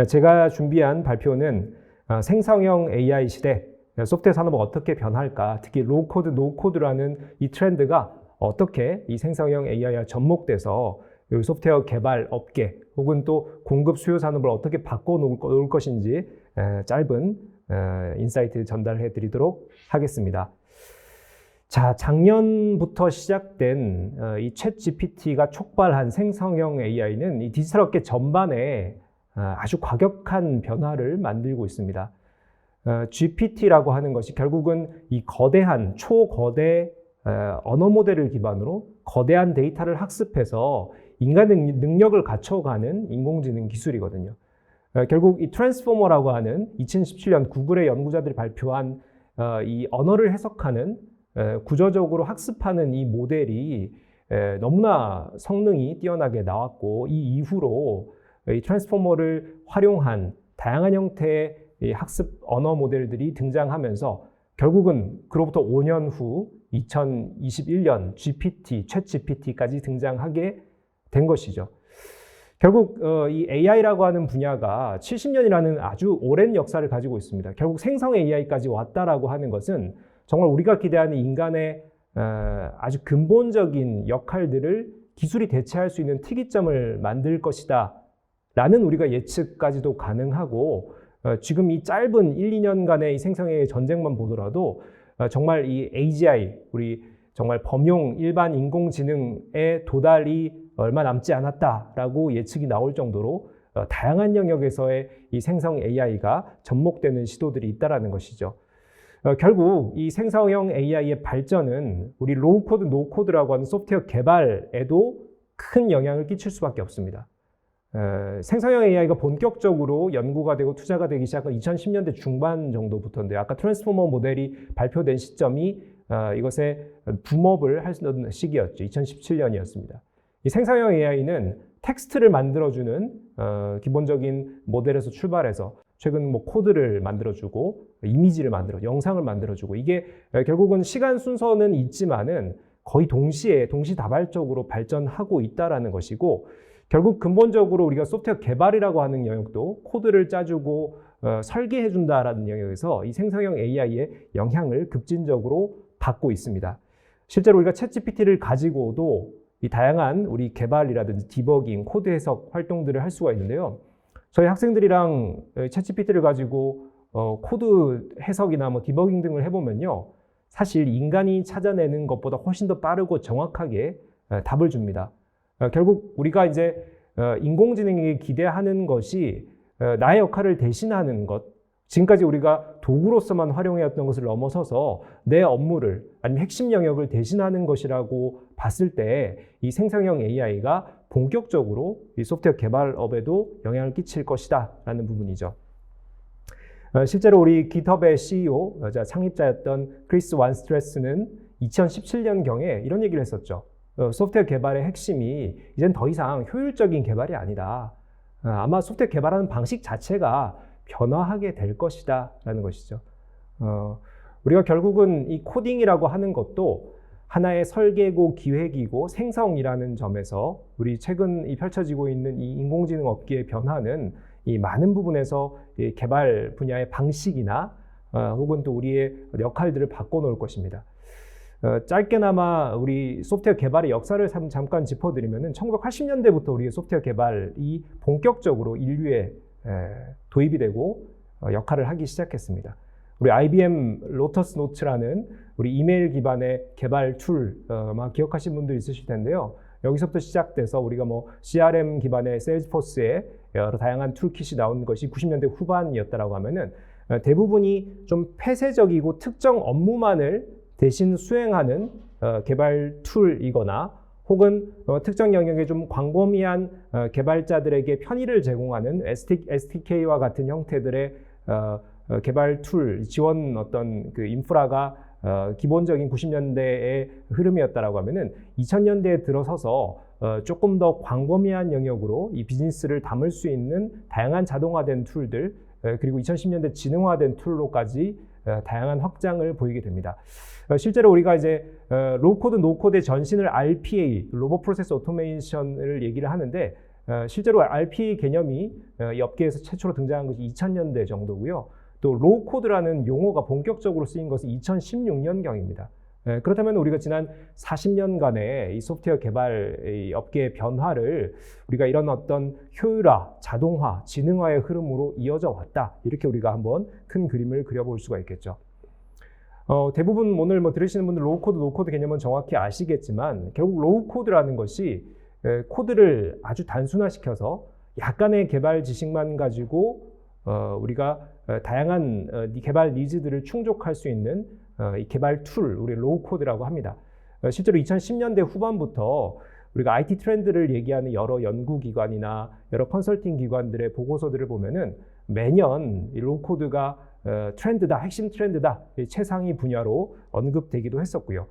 제가 준비한 발표는 생성형 AI 시대, 소프트웨어 산업은 어떻게 변할까, 특히 로우코드, 노코드라는 이 트렌드가 어떻게 이 생성형 AI와 접목돼서 소프트웨어 개발 업계 혹은 또 공급 수요 산업을 어떻게 바꿔놓을 것인지 짧은 인사이트 전달해 드리도록 하겠습니다. 자, 작년부터 시작된 이 챗 GPT가 촉발한 생성형 AI는 이 디지털 업계 전반에 아주 과격한 변화를 만들고 있습니다. GPT라고 하는 것이 결국은 이 거대한 초거대 언어 모델을 기반으로 거대한 데이터를 학습해서 인간의 능력을 갖춰가는 인공지능 기술이거든요. 결국 이 트랜스포머라고 하는 2017년 구글의 연구자들이 발표한 이 언어를 해석하는 구조적으로 학습하는 이 모델이 너무나 성능이 뛰어나게 나왔고, 이 이후로 이 트랜스포머를 활용한 다양한 형태의 이 학습 언어 모델들이 등장하면서 결국은 그로부터 5년 후 2021년 GPT, 챗 GPT까지 등장하게 된 것이죠. 결국 이 AI라고 하는 분야가 70년이라는 아주 오랜 역사를 가지고 있습니다. 결국 생성 AI까지 왔다라고 하는 것은 정말 우리가 기대하는 인간의 아주 근본적인 역할들을 기술이 대체할 수 있는 특이점을 만들 것이다 라는 우리가 예측까지도 가능하고, 지금 이 짧은 1, 2년간의 이 생성 AI 전쟁만 보더라도 정말 이 AGI, 우리 정말 범용 일반 인공지능의 도달이 얼마 남지 않았다라고 예측이 나올 정도로 다양한 영역에서의 이 생성 AI가 접목되는 시도들이 있다라는 것이죠. 결국 이 생성형 AI의 발전은 우리 로우코드, 노코드라고 하는 소프트웨어 개발에도 큰 영향을 끼칠 수밖에 없습니다. 생성형 AI가 본격적으로 연구가 되고 투자가 되기 시작한 2010년대 중반 정도부터인데요. 아까 트랜스포머 모델이 발표된 시점이 이것의 붐업을 하던 시기였죠. 2017년이었습니다. 이 생성형 AI는 텍스트를 만들어주는 기본적인 모델에서 출발해서 최근 뭐 코드를 만들어주고 이미지를 영상을 만들어주고, 이게 결국은 시간 순서는 있지만은 거의 동시다발적으로 발전하고 있다라는 것이고, 결국 근본적으로 우리가 소프트웨어 개발이라고 하는 영역도 코드를 짜주고 설계해준다라는 영역에서 이 생성형 AI의 영향을 급진적으로 받고 있습니다. 실제로 우리가 챗 GPT를 가지고도 이 다양한 우리 개발이라든지 디버깅, 코드 해석 활동들을 할 수가 있는데요. 저희 학생들이랑 챗 GPT를 가지고 코드 해석이나 뭐 디버깅 등을 해보면요, 사실 인간이 찾아내는 것보다 훨씬 더 빠르고 정확하게 답을 줍니다. 결국 우리가 이제 인공지능에게 기대하는 것이 나의 역할을 대신하는 것, 지금까지 우리가 도구로서만 활용해왔던 것을 넘어서서 내 업무를 아니면 핵심 영역을 대신하는 것이라고 봤을 때 이 생성형 AI가 본격적으로 이 소프트웨어 개발업에도 영향을 끼칠 것이다 라는 부분이죠. 실제로 우리 GitHub의 CEO, 창립자였던 크리스 완스트레스는 2017년경에 이런 얘기를 했었죠. 소프트웨어 개발의 핵심이 이젠 더 이상 효율적인 개발이 아니다. 아마 소프트웨어 개발하는 방식 자체가 변화하게 될 것이다 라는 것이죠. 우리가 결국은 이 코딩이라고 하는 것도 하나의 설계고 기획이고 생성이라는 점에서 우리 최근 펼쳐지고 있는 이 인공지능 업계의 변화는 이 많은 부분에서 이 개발 분야의 방식이나 혹은 또 우리의 역할들을 바꿔놓을 것입니다. 짧게나마 우리 소프트웨어 개발의 역사를 잠깐 짚어드리면은 1980년대부터 우리의 소프트웨어 개발이 본격적으로 인류에 도입이 되고 역할을 하기 시작했습니다. 우리 IBM 로터스 노트라는 우리 이메일 기반의 개발 툴 아마 기억하신 분들 있으실 텐데요. 여기서부터 시작돼서 우리가 뭐 CRM 기반의 세일즈포스에 여러 다양한 툴킷이 나온 것이 90년대 후반이었다라고 하면은 대부분이 좀 폐쇄적이고 특정 업무만을 대신 수행하는 개발 툴이거나 혹은 특정 영역에 좀 광범위한 개발자들에게 편의를 제공하는 SDK와 같은 형태들의 개발 툴 지원 어떤 그 인프라가 기본적인 90년대의 흐름이었다라고 하면은 2000년대에 들어서서 조금 더 광범위한 영역으로 이 비즈니스를 담을 수 있는 다양한 자동화된 툴들, 그리고 2010년대 지능화된 툴로까지 다양한 확장을 보이게 됩니다. 실제로 우리가 이제 로우코드, 노코드의 전신을 RPA, 로봇 프로세스 오토메이션을 얘기를 하는데 실제로 RPA 개념이 이 업계에서 최초로 등장한 것이 2000년대 정도고요. 또 로우코드라는 용어가 본격적으로 쓰인 것은 2016년경입니다. 그렇다면 우리가 지난 40년간의 이 소프트웨어 개발 이 업계의 변화를 우리가 이런 어떤 효율화, 자동화, 지능화의 흐름으로 이어져 왔다. 이렇게 우리가 한번 큰 그림을 그려볼 수가 있겠죠. 대부분 오늘 들으시는 분들 로우코드, 노코드 개념은 정확히 아시겠지만 결국 로우코드라는 것이 코드를 아주 단순화시켜서 약간의 개발 지식만 가지고 우리가 다양한 개발 니즈들을 충족할 수 있는 이 개발 툴, 우리 로우코드라고 합니다. 실제로 2010년대 후반부터 우리가 IT 트렌드를 얘기하는 여러 연구기관이나 여러 컨설팅 기관들의 보고서들을 보면은 매년 이 로우코드가 트렌드다, 핵심 트렌드다, 최상위 분야로 언급되기도 했었고요.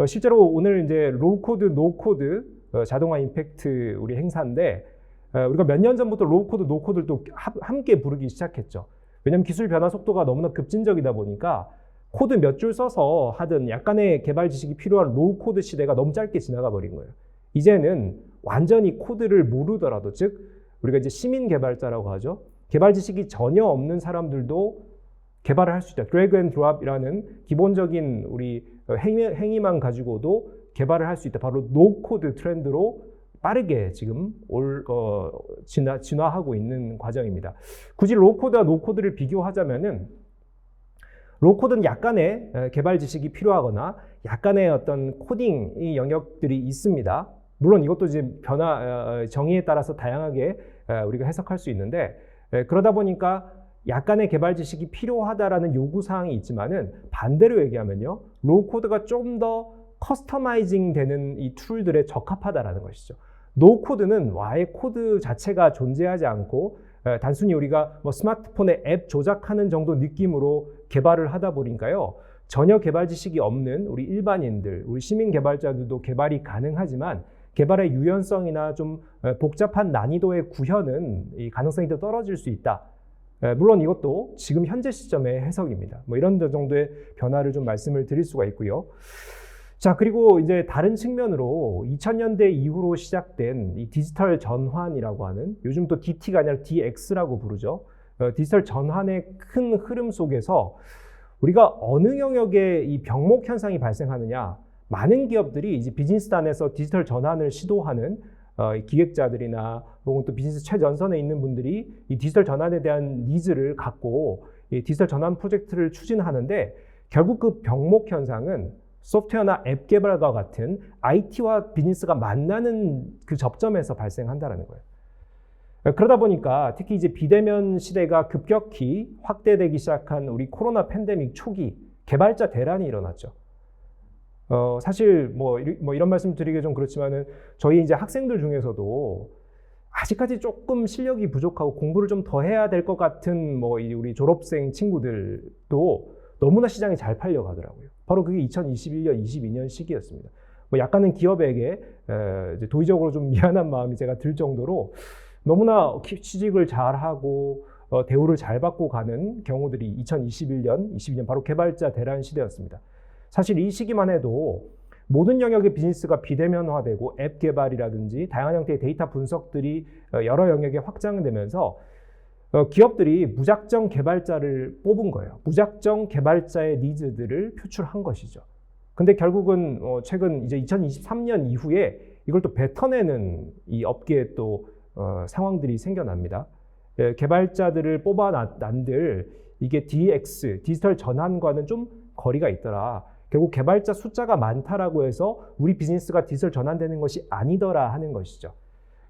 실제로 오늘 이제 로우코드, 노코드 자동화 임팩트 우리 행사인데 우리가 몇 년 전부터 로우코드, 노코드를 또 함께 부르기 시작했죠. 왜냐하면 기술 변화 속도가 너무나 급진적이다 보니까 코드 몇 줄 써서 하든 약간의 개발 지식이 필요한 로우코드 시대가 너무 짧게 지나가 버린 거예요. 이제는 완전히 코드를 모르더라도, 즉 우리가 이제 시민 개발자라고 하죠. 개발 지식이 전혀 없는 사람들도 개발을 할 수 있다. 드래그 앤 드롭이라는 기본적인 우리 행위만 가지고도 개발을 할 수 있다. 바로 노코드 트렌드로 빠르게 지금 진화하고 있는 과정입니다. 굳이 로코드와 노코드를 비교하자면은 로코드는 약간의 개발 지식이 필요하거나 약간의 어떤 코딩 영역들이 있습니다. 물론 이것도 이제 정의에 따라서 다양하게 우리가 해석할 수 있는데 그러다 보니까 약간의 개발 지식이 필요하다라는 요구사항이 있지만은 반대로 얘기하면요. 로우코드가 좀 더 커스터마이징 되는 이 툴들에 적합하다라는 것이죠. 노코드는 아예 코드 자체가 존재하지 않고 단순히 우리가 스마트폰에 앱 조작하는 정도 느낌으로 개발을 하다 보니까요. 전혀 개발 지식이 없는 우리 일반인들, 우리 시민 개발자들도 개발이 가능하지만 개발의 유연성이나 좀 복잡한 난이도의 구현은 이 가능성이 더 떨어질 수 있다. 물론 이것도 지금 현재 시점의 해석입니다. 이런 정도의 변화를 좀 말씀을 드릴 수가 있고요. 자, 그리고 이제 다른 측면으로 2000년대 이후로 시작된 이 디지털 전환이라고 하는, 요즘 또 DT가 아니라 DX라고 부르죠. 디지털 전환의 큰 흐름 속에서 우리가 어느 영역에 이 병목 현상이 발생하느냐, 많은 기업들이 이제 비즈니스단에서 디지털 전환을 시도하는 기획자들이나 혹은 또 비즈니스 최전선에 있는 분들이 이 디지털 전환에 대한 니즈를 갖고 이 디지털 전환 프로젝트를 추진하는데 결국 그 병목 현상은 소프트웨어나 앱 개발과 같은 IT와 비즈니스가 만나는 그 접점에서 발생한다는 거예요. 그러다 보니까 특히 이제 비대면 시대가 급격히 확대되기 시작한 우리 코로나 팬데믹 초기 개발자 대란이 일어났죠. 사실 이런 말씀 드리기 좀 그렇지만은 저희 이제 학생들 중에서도 아직까지 조금 실력이 부족하고 공부를 좀 더 해야 될 것 같은 우리 졸업생 친구들도 너무나 시장이 잘 팔려가더라고요. 바로 그게 2021년, 22년 시기였습니다. 약간은 기업에게 도의적으로 좀 미안한 마음이 제가 들 정도로 너무나 취직을 잘하고 대우를 잘 받고 가는 경우들이 2021년, 22년 바로 개발자 대란 시대였습니다. 사실 이 시기만 해도 모든 영역의 비즈니스가 비대면화되고 앱 개발이라든지 다양한 형태의 데이터 분석들이 여러 영역에 확장되면서 기업들이 무작정 개발자를 뽑은 거예요. 무작정 개발자의 니즈들을 표출한 것이죠. 근데 결국은 최근 이제 2023년 이후에 이걸 또 뱉어내는 이 업계에 또 상황들이 생겨납니다. 개발자들을 뽑아난들 이게 DX, 디지털 전환과는 좀 거리가 있더라. 결국 개발자 숫자가 많다라고 해서 우리 비즈니스가 디지털 전환되는 것이 아니더라 하는 것이죠.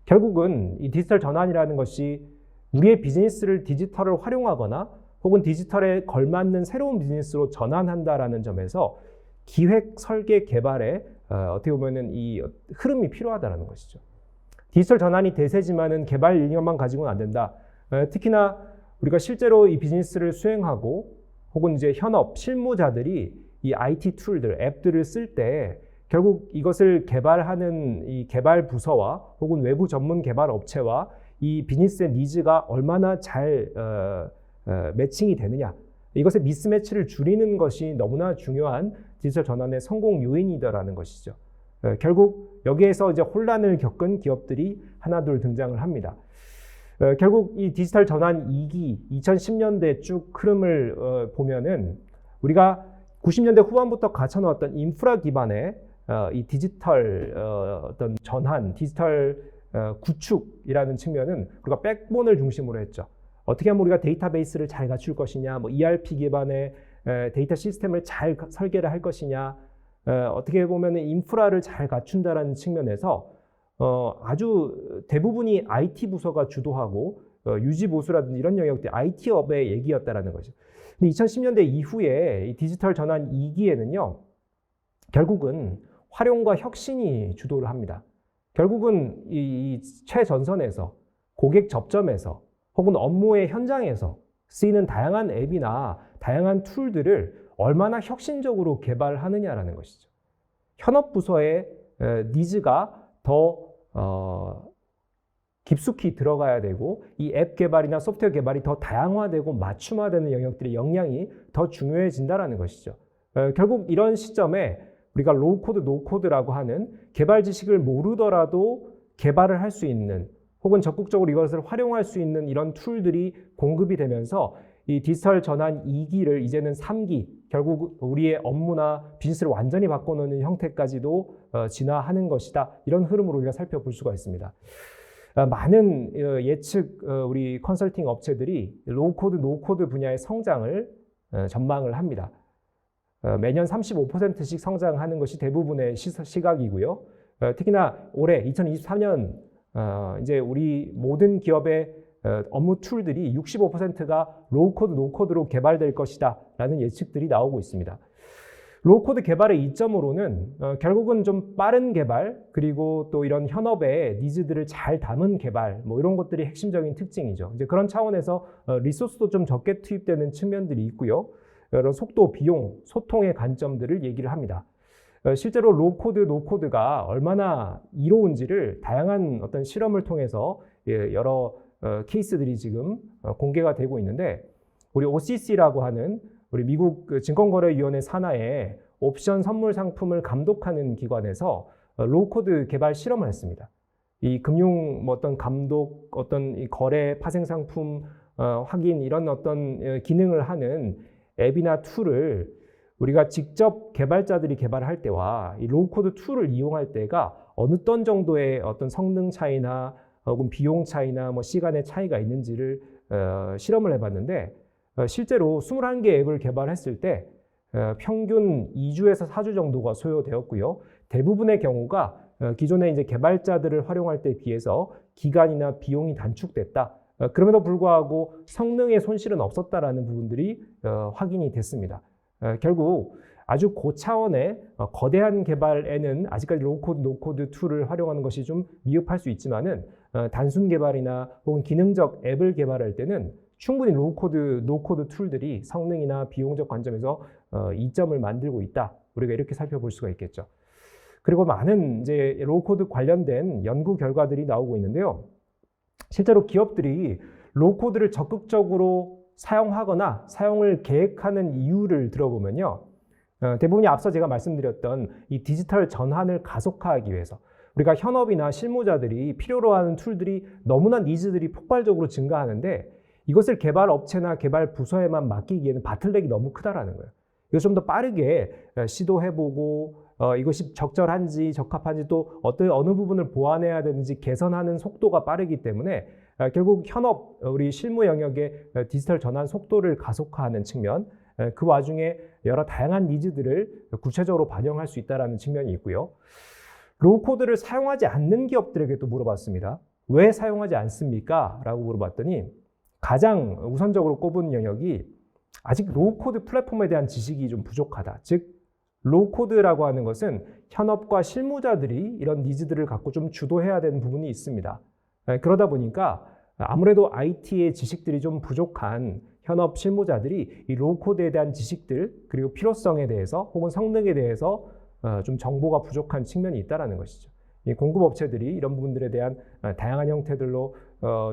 결국은 이 디지털 전환이라는 것이 우리의 비즈니스를 디지털을 활용하거나 혹은 디지털에 걸맞는 새로운 비즈니스로 전환한다라는 점에서 기획, 설계, 개발에 어떻게 보면은 이 흐름이 필요하다는 것이죠. 디지털 전환이 대세지만은 개발 인력만 가지고는 안 된다. 특히나 우리가 실제로 이 비즈니스를 수행하고 혹은 이제 현업, 실무자들이 이 IT 툴들, 앱들을 쓸 때 결국 이것을 개발하는 이 개발 부서와 혹은 외부 전문 개발 업체와 이 비즈니스의 니즈가 얼마나 잘 매칭이 되느냐. 이것의 미스매치를 줄이는 것이 너무나 중요한 디지털 전환의 성공 요인이다라는 것이죠. 결국 여기에서 이제 혼란을 겪은 기업들이 하나둘 등장을 합니다. 결국 이 디지털 전환 2기 2010년대 쭉 흐름을 보면은 우리가 90년대 후반부터 갖춰놓았던 인프라 기반의 이 디지털 어떤 전환, 디지털 구축이라는 측면은 우리가 백본을 중심으로 했죠. 어떻게 하면 우리가 데이터베이스를 잘 갖출 것이냐, 뭐 ERP 기반의 데이터 시스템을 잘 설계를 할 것이냐, 어떻게 보면 인프라를 잘 갖춘다라는 측면에서 아주 대부분이 IT 부서가 주도하고 유지 보수라든지 이런 영역들이 IT업의 얘기였다라는 거죠. 근데 2010년대 이후에 이 디지털 전환 2기에는요, 결국은 활용과 혁신이 주도를 합니다. 결국은 이 최전선에서, 고객 접점에서, 혹은 업무의 현장에서 쓰이는 다양한 앱이나 다양한 툴들을 얼마나 혁신적으로 개발하느냐라는 것이죠. 현업 부서의 니즈가 더 깊숙이 들어가야 되고, 이 앱 개발이나 소프트웨어 개발이 더 다양화되고 맞춤화되는 영역들의 역량이 더 중요해진다는 것이죠. 결국 이런 시점에 우리가 로우 코드, 노 코드라고 하는 개발 지식을 모르더라도 개발을 할 수 있는, 혹은 적극적으로 이것을 활용할 수 있는 이런 툴들이 공급이 되면서 이 디지털 전환 2기를 이제는 3기, 결국 우리의 업무나 비즈니스를 완전히 바꿔놓는 형태까지도 진화하는 것이다. 이런 흐름으로 우리가 살펴볼 수가 있습니다. 많은 예측 우리 컨설팅 업체들이 로우 코드, 노 코드 분야의 성장을 전망을 합니다. 매년 35%씩 성장하는 것이 대부분의 시각이고요. 특히나 올해 2023년 이제 우리 모든 기업의 업무 툴들이 65%가 로우 코드, 노 코드로 개발될 것이다 라는 예측들이 나오고 있습니다. 로우 코드 개발의 이점으로는 결국은 좀 빠른 개발, 그리고 또 이런 현업의 니즈들을 잘 담은 개발, 뭐 이런 것들이 핵심적인 특징이죠. 이제 그런 차원에서 리소스도 좀 적게 투입되는 측면들이 있고요. 여러 속도, 비용, 소통의 관점들을 얘기를 합니다. 실제로 로우 코드, 노 코드가 얼마나 이로운지를 다양한 어떤 실험을 통해서 여러 케이스들이 지금 공개가 되고 있는데, 우리 OCC라고 하는 우리 미국 증권거래위원회 산하의 옵션 선물 상품을 감독하는 기관에서 로우 코드 개발 실험을 했습니다. 이 금융 어떤 감독, 어떤 이 거래 파생 상품 확인 이런 어떤 기능을 하는 앱이나 툴을 우리가 직접 개발자들이 개발할 때와 이 로우 코드 툴을 이용할 때가 어느 정도의 어떤 성능 차이나 혹은 비용 차이나 뭐 시간의 차이가 있는지를 실험을 해봤는데, 실제로 21개 앱을 개발했을 때 평균 2주에서 4주 정도가 소요되었고요. 대부분의 경우가 기존의 이제 개발자들을 활용할 때에 비해서 기간이나 비용이 단축됐다. 그럼에도 불구하고 성능의 손실은 없었다라는 부분들이 확인이 됐습니다. 결국 아주 고차원의 거대한 개발에는 아직까지 로우 코드, 노 코드 툴을 활용하는 것이 좀 미흡할 수 있지만은 단순 개발이나 혹은 기능적 앱을 개발할 때는 충분히 로우 코드, 노 코드 툴들이 성능이나 비용적 관점에서 이점을 만들고 있다. 우리가 이렇게 살펴볼 수가 있겠죠. 그리고 많은 이제 로우 코드 관련된 연구 결과들이 나오고 있는데요. 실제로 기업들이 로우 코드를 적극적으로 사용하거나 사용을 계획하는 이유를 들어보면요. 대부분이 앞서 제가 말씀드렸던 이 디지털 전환을 가속화하기 위해서, 우리가 현업이나 실무자들이 필요로 하는 툴들이 너무나 니즈들이 폭발적으로 증가하는데, 이것을 개발 업체나 개발 부서에만 맡기기에는 바틀렉이 너무 크다라는 거예요. 이거 좀 더 빠르게 시도해보고 이것이 적절한지 적합한지 또 어느 부분을 보완해야 되는지 개선하는 속도가 빠르기 때문에 결국 현업, 우리 실무 영역의 디지털 전환 속도를 가속화하는 측면, 그 와중에 여러 다양한 니즈들을 구체적으로 반영할 수 있다는 측면이 있고요. 로우 코드를 사용하지 않는 기업들에게도 물어봤습니다. 왜 사용하지 않습니까? 라고 물어봤더니 가장 우선적으로 꼽은 영역이 아직 로우 코드 플랫폼에 대한 지식이 좀 부족하다. 즉 로우 코드라고 하는 것은 현업과 실무자들이 이런 니즈들을 갖고 좀 주도해야 되는 부분이 있습니다. 그러다 보니까 아무래도 IT의 지식들이 좀 부족한 현업 실무자들이 이 로우 코드에 대한 지식들, 그리고 필요성에 대해서 혹은 성능에 대해서 좀 정보가 부족한 측면이 있다는 것이죠. 이 공급업체들이 이런 부분들에 대한 다양한 형태들로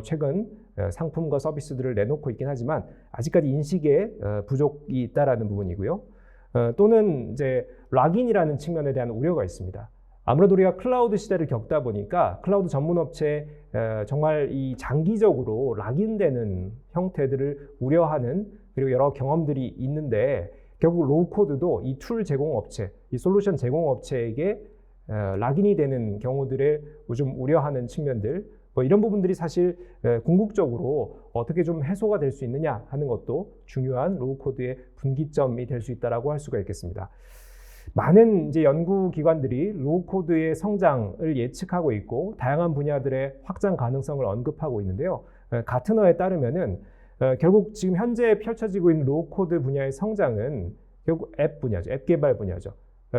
최근 상품과 서비스들을 내놓고 있긴 하지만 아직까지 인식에 부족이 있다라는 부분이고요. 또는 이제 락인이라는 측면에 대한 우려가 있습니다. 아무래도 우리가 클라우드 시대를 겪다 보니까 클라우드 전문 업체 정말 이 장기적으로 락인되는 형태들을 우려하는 그리고 여러 경험들이 있는데 결국 로우코드도 이 툴 제공 업체, 이 솔루션 제공 업체에게 락인이 되는 경우들에 좀 우려하는 측면들, 뭐 이런 부분들이 사실 궁극적으로 어떻게 좀 해소가 될 수 있느냐 하는 것도 중요한 로우코드의 분기점이 될 수 있다라고 할 수가 있겠습니다. 많은 이제 연구기관들이 로우코드의 성장을 예측하고 있고 다양한 분야들의 확장 가능성을 언급하고 있는데요. 가트너에 따르면은 결국 지금 현재 펼쳐지고 있는 로우코드 분야의 성장은 결국 앱 분야죠. 앱 개발 분야죠.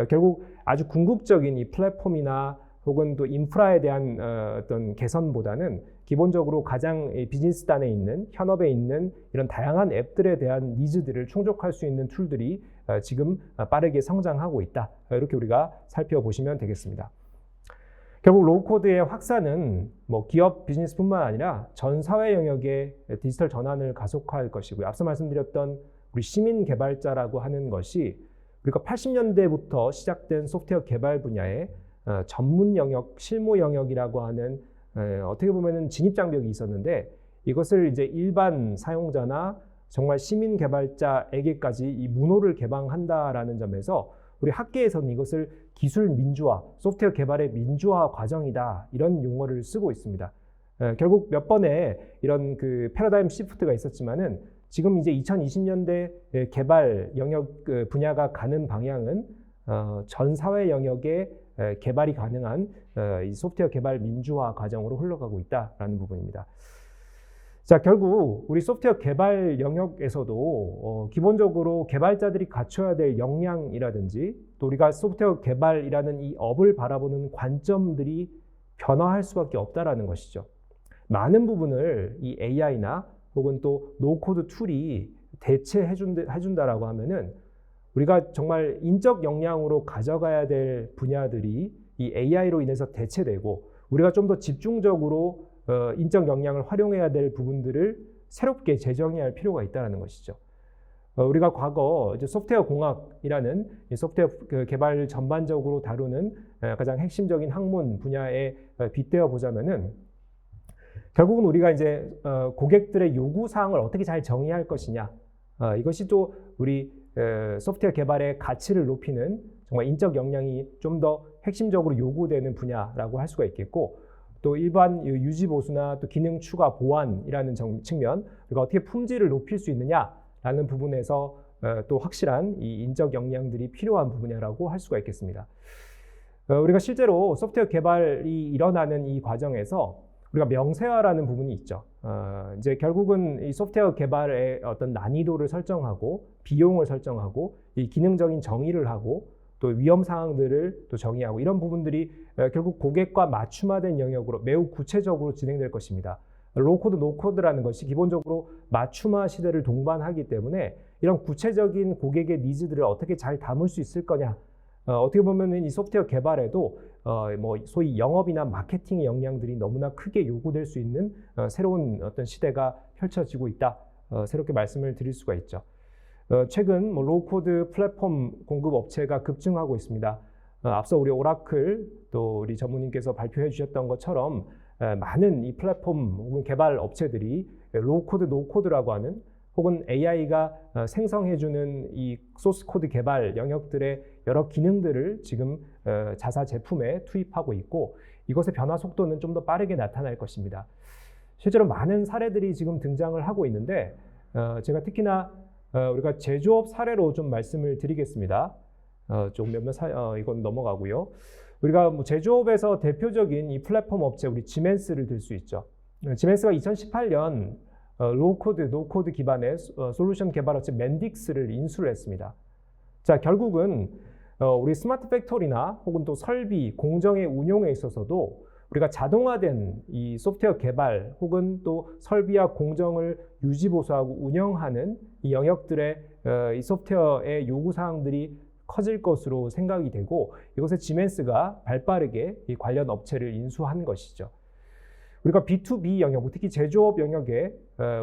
결국 아주 궁극적인 이 플랫폼이나 혹은 또 인프라에 대한 어떤 개선보다는 기본적으로 가장 비즈니스단에 있는 현업에 있는 이런 다양한 앱들에 대한 니즈들을 충족할 수 있는 툴들이 지금 빠르게 성장하고 있다. 이렇게 우리가 살펴보시면 되겠습니다. 결국 로우코드의 확산은 뭐 기업 비즈니스뿐만 아니라 전 사회 영역의 디지털 전환을 가속화할 것이고요. 앞서 말씀드렸던 우리 시민 개발자라고 하는 것이 우리가 80년대부터 시작된 소프트웨어 개발 분야의 전문 영역, 실무 영역이라고 하는 어떻게 보면은 진입 장벽이 있었는데 이것을 이제 일반 사용자나 정말 시민 개발자에게까지 이 문호를 개방한다라는 점에서 우리 학계에서는 이것을 기술 민주화, 소프트웨어 개발의 민주화 과정이다 이런 용어를 쓰고 있습니다. 결국 몇 번의 이런 그 패러다임 시프트가 있었지만은 지금 이제 2020년대 개발 영역 분야가 가는 방향은 전 사회 영역에 개발이 가능한 이 소프트웨어 개발 민주화 과정으로 흘러가고 있다라는 부분입니다. 자, 결국 우리 소프트웨어 개발 영역에서도 기본적으로 개발자들이 갖춰야 될 역량이라든지 또 우리가 소프트웨어 개발이라는 이 업을 바라보는 관점들이 변화할 수밖에 없다라는 것이죠. 많은 부분을 이 AI나 혹은 또 노코드 툴이 대체해준다라고 하면은 우리가 정말 인적 역량으로 가져가야 될 분야들이 이 AI로 인해서 대체되고 우리가 좀 더 집중적으로 인적 역량을 활용해야 될 부분들을 새롭게 재정의할 필요가 있다는 것이죠. 우리가 과거 이제 소프트웨어 공학이라는 소프트웨어 개발 전반적으로 다루는 가장 핵심적인 학문 분야에 빗대어 보자면은 결국은 우리가 이제 고객들의 요구 사항을 어떻게 잘 정의할 것이냐 이것이 또 우리 소프트웨어 개발의 가치를 높이는 정말 인적 역량이 좀 더 핵심적으로 요구되는 분야라고 할 수가 있겠고 또 일반 유지 보수나 또 기능 추가 보완이라는 측면 우리가 어떻게 품질을 높일 수 있느냐라는 부분에서 또 확실한 이 인적 역량들이 필요한 분야라고 할 수가 있겠습니다. 우리가 실제로 소프트웨어 개발이 일어나는 이 과정에서 우리가 명세화라는 부분이 있죠. 이제 결국은 이 소프트웨어 개발의 어떤 난이도를 설정하고 비용을 설정하고 이 기능적인 정의를 하고 또 위험 사항들을 또 정의하고 이런 부분들이 결국 고객과 맞춤화된 영역으로 매우 구체적으로 진행될 것입니다. 로우코드, 노코드라는 것이 기본적으로 맞춤화 시대를 동반하기 때문에 이런 구체적인 고객의 니즈들을 어떻게 잘 담을 수 있을 거냐. 어떻게 보면 이 소프트웨어 개발에도 뭐 소위 영업이나 마케팅의 역량들이 너무나 크게 요구될 수 있는 새로운 어떤 시대가 펼쳐지고 있다. 새롭게 말씀을 드릴 수가 있죠. 최근 뭐 로우코드 플랫폼 공급 업체가 급증하고 있습니다. 앞서 우리 오라클 또 우리 전무님께서 발표해 주셨던 것처럼 많은 이 플랫폼 혹은 개발 업체들이 로우코드, 노코드라고 하는 혹은 AI가 생성해주는 이 소스 코드 개발 영역들의 여러 기능들을 지금 자사 제품에 투입하고 있고 이것의 변화 속도는 좀 더 빠르게 나타날 것입니다. 실제로 많은 사례들이 지금 등장을 하고 있는데 제가 특히나 우리가 제조업 사례로 좀 말씀을 드리겠습니다. 좀 몇몇 이건 넘어가고요. 우리가 뭐 제조업에서 대표적인 이 플랫폼 업체 우리 지멘스를 들 수 있죠. 지멘스가 2018년 로우코드, 노코드 기반의 솔루션 개발업체 맨딕스를 인수를 했습니다. 자, 결국은 우리 스마트 팩토리나 혹은 또 설비, 공정의 운용에 있어서도 우리가 자동화된 이 소프트웨어 개발 혹은 또 설비와 공정을 유지 보수하고 운영하는 이 영역들의 이 소프트웨어의 요구 사항들이 커질 것으로 생각이 되고 이것에 지멘스가 발빠르게 이 관련 업체를 인수한 것이죠. 우리가 B2B 영역, 특히 제조업 영역에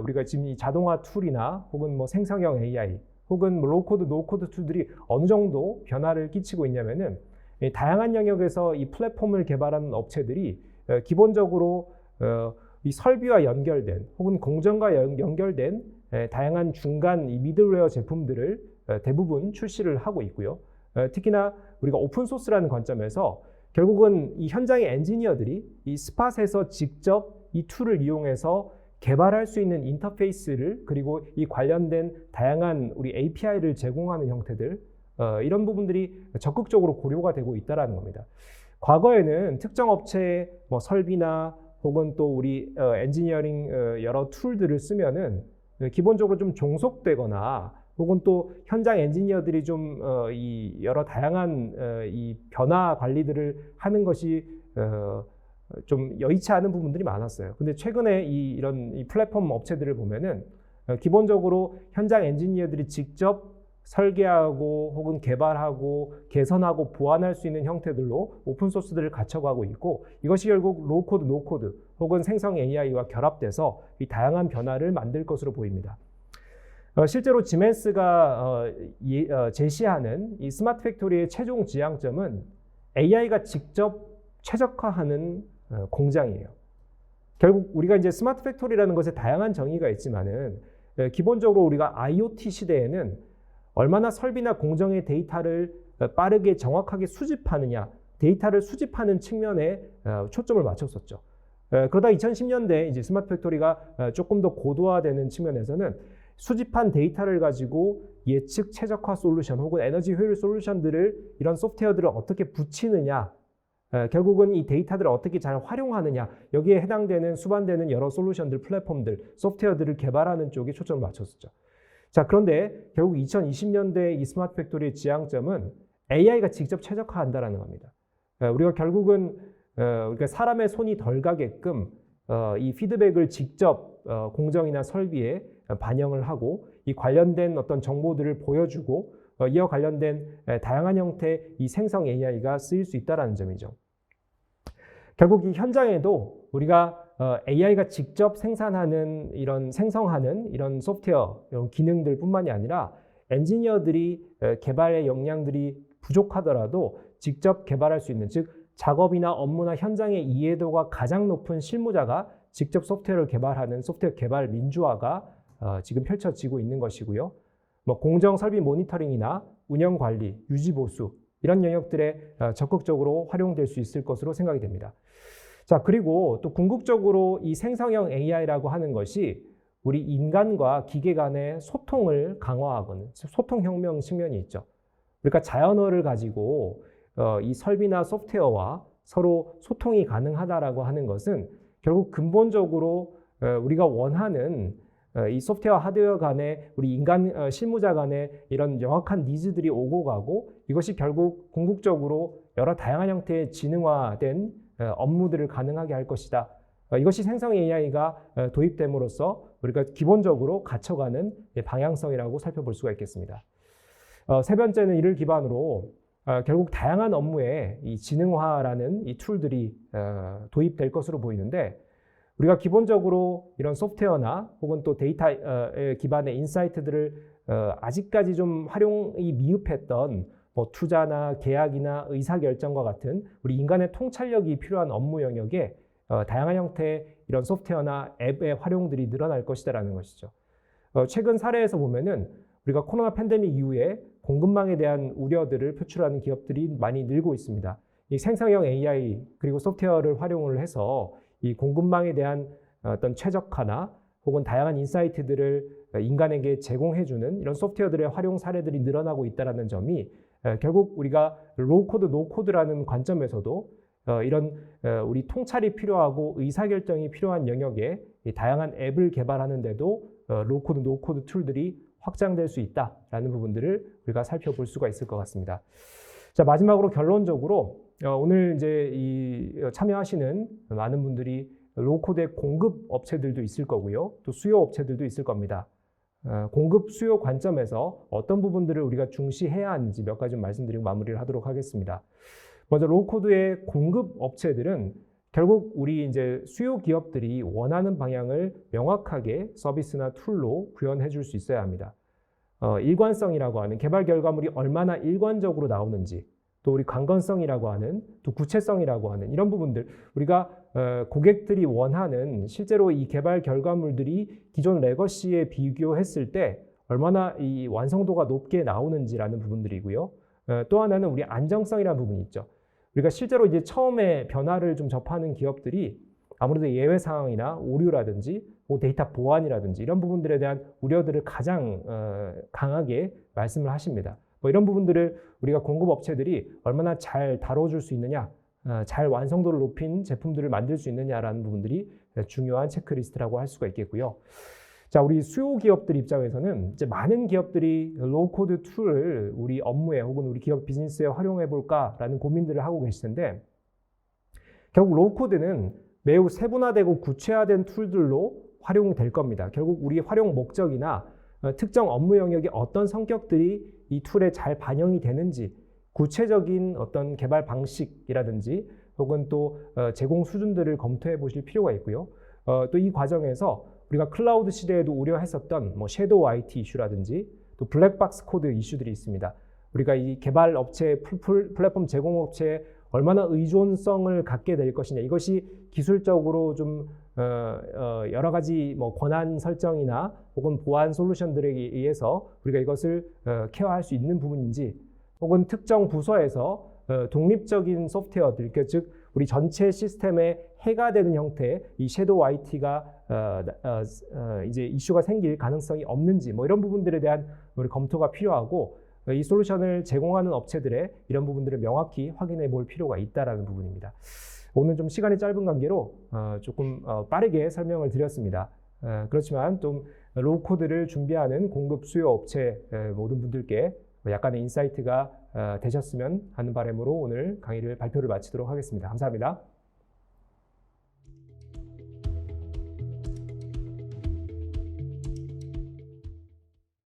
우리가 지금 이 자동화 툴이나 혹은 뭐 생성형 AI 혹은 뭐 로코드, 노코드 툴들이 어느 정도 변화를 끼치고 있냐면은 다양한 영역에서 이 플랫폼을 개발하는 업체들이 기본적으로 이 설비와 연결된 혹은 공정과 연결된 다양한 중간 이 미들웨어 제품들을 대부분 출시를 하고 있고요. 특히나 우리가 오픈소스라는 관점에서 결국은 이 현장의 엔지니어들이 이 스팟에서 직접 이 툴을 이용해서 개발할 수 있는 인터페이스를 그리고 이 관련된 다양한 우리 API를 제공하는 형태들 이런 부분들이 적극적으로 고려가 되고 있다는 겁니다. 과거에는 특정 업체의 뭐 설비나 혹은 또 우리 엔지니어링 여러 툴들을 쓰면은 기본적으로 좀 종속되거나 혹은 또 현장 엔지니어들이 좀 이 여러 다양한 이 변화 관리들을 하는 것이 좀 여의치 않은 부분들이 많았어요. 근데 최근에 이런 이 플랫폼 업체들을 보면은 기본적으로 현장 엔지니어들이 직접 설계하고 혹은 개발하고 개선하고 보완할 수 있는 형태들로 오픈소스들을 갖춰가고 있고 이것이 결국 로우코드, 노코드 혹은 생성 AI와 결합돼서 이 다양한 변화를 만들 것으로 보입니다. 실제로 지멘스가 제시하는 이 스마트 팩토리의 최종 지향점은 AI가 직접 최적화하는 공장이에요. 결국 우리가 이제 스마트 팩토리라는 것에 다양한 정의가 있지만은 기본적으로 우리가 IoT 시대에는 얼마나 설비나 공정의 데이터를 빠르게 정확하게 수집하느냐, 데이터를 수집하는 측면에 초점을 맞췄었죠. 그러다 2010년대 이제 스마트 팩토리가 조금 더 고도화되는 측면에서는 수집한 데이터를 가지고 예측 최적화 솔루션 혹은 에너지 효율 솔루션들을 이런 소프트웨어들을 어떻게 붙이느냐, 결국은 이 데이터들을 어떻게 잘 활용하느냐, 여기에 해당되는 수반되는 여러 솔루션들, 플랫폼들, 소프트웨어들을 개발하는 쪽에 초점을 맞췄었죠. 자, 그런데 결국 2020년대 이 스마트 팩토리의 지향점은 AI가 직접 최적화한다라는 겁니다. 우리가 결국은 우리가 사람의 손이 덜 가게끔 이 피드백을 직접 공정이나 설비에 반영을 하고 이 관련된 어떤 정보들을 보여주고 이와 관련된 다양한 형태의 이 생성 AI가 쓰일 수 있다는 점이죠. 결국 이 현장에도 우리가 AI가 직접 생산하는 생성하는 이런 소프트웨어, 이런 기능들 뿐만이 아니라 엔지니어들이 개발의 역량들이 부족하더라도 직접 개발할 수 있는, 즉 작업이나 업무나 현장의 이해도가 가장 높은 실무자가 직접 소프트웨어를 개발하는 소프트웨어 개발 민주화가 지금 펼쳐지고 있는 것이고요. 뭐 공정 설비 모니터링이나 운영 관리, 유지 보수 이런 영역들에 적극적으로 활용될 수 있을 것으로 생각이 됩니다. 자, 그리고 또 궁극적으로 이 생성형 AI라고 하는 것이 우리 인간과 기계 간의 소통을 강화하고는 소통혁명 측면이 있죠. 그러니까 자연어를 가지고 이 설비나 소프트웨어와 서로 소통이 가능하다라고 하는 것은 결국 근본적으로 우리가 원하는 이 소프트웨어, 하드웨어 간에 우리 인간 실무자 간에 이런 명확한 니즈들이 오고 가고 이것이 결국 궁극적으로 여러 다양한 형태의 지능화된 업무들을 가능하게 할 것이다. 이것이 생성 AI가 도입됨으로써 우리가 기본적으로 갖춰가는 방향성이라고 살펴볼 수가 있겠습니다. 세 번째는 이를 기반으로 결국 다양한 업무에 이 지능화라는 이 툴들이 도입될 것으로 보이는데 우리가 기본적으로 이런 소프트웨어나 혹은 또 데이터에 기반의 인사이트들을 아직까지 좀 활용이 미흡했던 뭐 투자나 계약이나 의사결정과 같은 우리 인간의 통찰력이 필요한 업무 영역에 다양한 형태의 이런 소프트웨어나 앱의 활용들이 늘어날 것이다라는 것이죠. 최근 사례에서 보면은 우리가 코로나 팬데믹 이후에 공급망에 대한 우려들을 표출하는 기업들이 많이 늘고 있습니다. 이 생성형 AI 그리고 소프트웨어를 활용을 해서 이 공급망에 대한 어떤 최적화나 혹은 다양한 인사이트들을 인간에게 제공해주는 이런 소프트웨어들의 활용 사례들이 늘어나고 있다는 점이 결국 우리가 로우코드, 노코드라는 관점에서도 이런 우리 통찰이 필요하고 의사결정이 필요한 영역에 다양한 앱을 개발하는데도 로우코드, 노코드 툴들이 확장될 수 있다라는 부분들을 우리가 살펴볼 수가 있을 것 같습니다. 자, 마지막으로 결론적으로 오늘 이제 참여하시는 많은 분들이 로우코드의 공급 업체들도 있을 거고요. 또 수요 업체들도 있을 겁니다. 공급 수요 관점에서 어떤 부분들을 우리가 중시해야 하는지 몇 가지 좀 말씀드리고 마무리를 하도록 하겠습니다. 먼저 로우코드의 공급 업체들은 결국 우리 이제 수요 기업들이 원하는 방향을 명확하게 서비스나 툴로 구현해 줄 수 있어야 합니다. 일관성이라고 하는 개발 결과물이 얼마나 일관적으로 나오는지, 또 우리 강건성이라고 하는, 또 구체성이라고 하는 이런 부분들, 우리가 고객들이 원하는 실제로 이 개발 결과물들이 기존 레거시에 비교했을 때 얼마나 이 완성도가 높게 나오는지라는 부분들이고요. 또 하나는 우리 안정성이라는 부분이 있죠. 우리가 실제로 이제 처음에 변화를 좀 접하는 기업들이 아무래도 예외 상황이나 오류라든지 데이터 보안이라든지 이런 부분들에 대한 우려들을 가장 강하게 말씀을 하십니다. 이런 부분들을 우리가 공급업체들이 얼마나 잘 다뤄줄 수 있느냐, 잘 완성도를 높인 제품들을 만들 수 있느냐라는 부분들이 중요한 체크리스트라고 할 수가 있겠고요. 자, 우리 수요 기업들 입장에서는 이제 많은 기업들이 로우코드 툴을 우리 업무에 혹은 우리 기업 비즈니스에 활용해 볼까라는 고민들을 하고 계실 텐데, 결국 로우코드는 매우 세분화되고 구체화된 툴들로 활용될 겁니다. 결국 우리 활용 목적이나 특정 업무 영역의 어떤 성격들이 이 툴에 잘 반영이 되는지, 구체적인 어떤 개발 방식이라든지 혹은 또 제공 수준들을 검토해 보실 필요가 있고요. 또 이 과정에서 우리가 클라우드 시대에도 우려했었던 섀도우 IT 이슈라든지 또 블랙박스 코드 이슈들이 있습니다. 우리가 이 개발 업체, 플랫폼 제공 업체에 얼마나 의존성을 갖게 될 것이냐, 이것이 기술적으로 좀 여러 가지 권한 설정이나 혹은 보안 솔루션들에 의해서 우리가 이것을 케어할 수 있는 부분인지, 혹은 특정 부서에서 독립적인 소프트웨어들, 그러니까 즉 우리 전체 시스템에 해가 되는 형태의 이 섀도우 IT가 이제 이슈가 생길 가능성이 없는지, 이런 부분들에 대한 우리 검토가 필요하고, 이 솔루션을 제공하는 업체들의 이런 부분들을 명확히 확인해 볼 필요가 있다라는 부분입니다. 오늘 좀 시간이 짧은 관계로 조금 빠르게 설명을 드렸습니다. 그렇지만 좀 로우코드를 준비하는 공급 수요 업체 모든 분들께 약간의 인사이트가 되셨으면 하는 바람으로 오늘 강의를 발표를 마치도록 하겠습니다. 감사합니다.